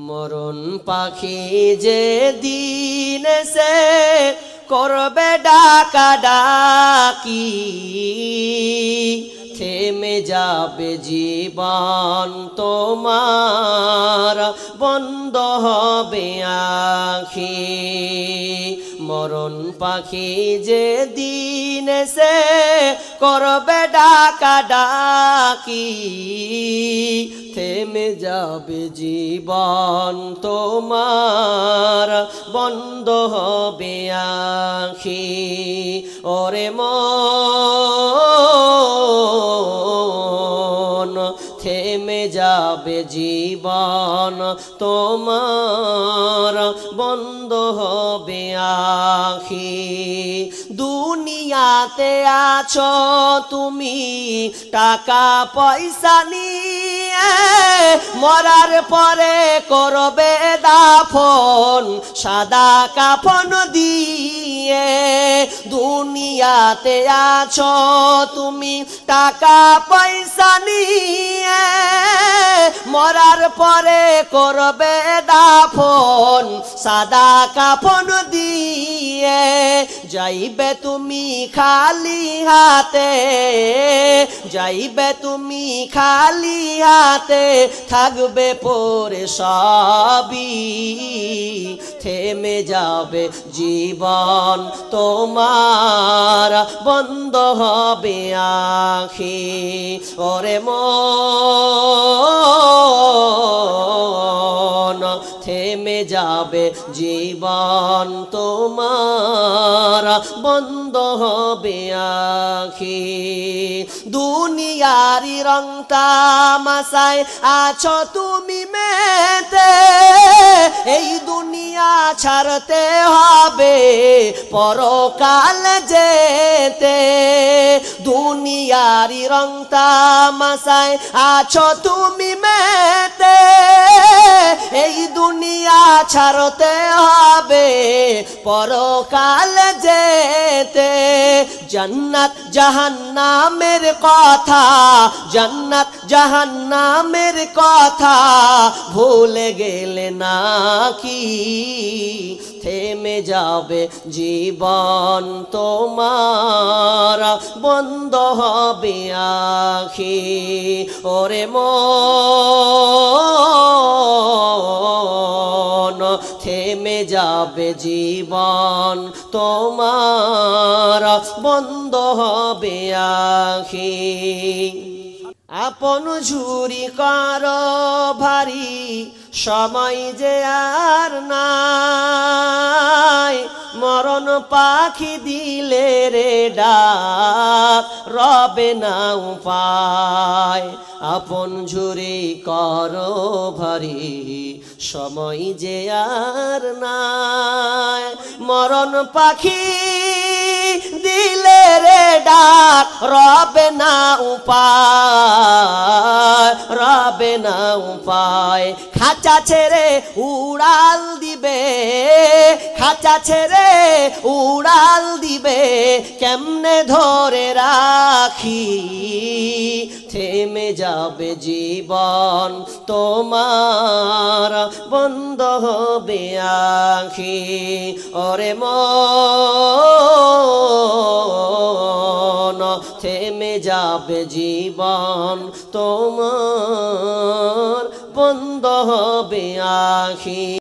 মরণ পাখি যে দিন সে করবে ডাকা ডাকি, থেমে যাবে জীবন তোমার, বন্ধ হবে আখি। মরণ পাখি যে দিন সে করবে ডাকা ডাকি, থেমে যাবে জীবন তোমার, বন্ধ হবে আখি। ওরে মন থেমে যাবে জীবন তোমার, বন্ধ হবে আখি। দুনিয়াতে আছো তুমি টাকা পয়সা নিয়ে, মরার পরে করবে দাফন সাদা কাফন দিয়ে। দুনিয়াতে আছো তুমি টাকা পয়সা নিয়ে, মরার পরে করবে দাফন সাদা কাফন দিয়ে। যাইবে তুমি খালি হাতে, যাইবে তুমি খালি হাতে, থাকবে পরে সবই, থেমে যাবে জীবন তোমার, বন্ধ হবে আখি। ওরে মন থেমে যাবে জীবন তোমার, বন্ধ হবে আখি। দুনিয়ারি রং তামাশায় আছো তুমি মেতে, এই দুনিয়া ছাড়তে হবে পরকাল যেতে। দুনিয়ারি রং তামাশায় আছো তুমি মেতে, এই দুনিয়া ছাড়তে হবে পরকাল যেতে। জান্নাত জাহান্নামের কথা, জান্নাত জাহান্নামের কথা ভুলে গেলে নাকি, থেমে যাবে জীবন তোমার, বন্ধ হবে আখি। ওরে মন থেমে যাবে জীবন তোমার, বন্ধ হবে আখি। আপন ঝুরি করো ভারী, সময় যে আর নাই। মরণ পাখি দিলে রে ডাক, রবে না উপায়। আপন ঝুরি করো ভারী, সময় যে আর নাই। মরণ পাখি দিলে রে ডাক, রবে না উপায়, রবে না উপায়। খাঁচা ছেড়ে উড়াল দিবে, খাঁচা ছেড়ে উড়াল দিবে, কেমনে ধরে রাখি, থেমে যাবে জীবন তোমার, বন্ধ হবে আখি। ওরে মন থেমে যাবে জীবন তোমার, বন্ধ হবে আখি।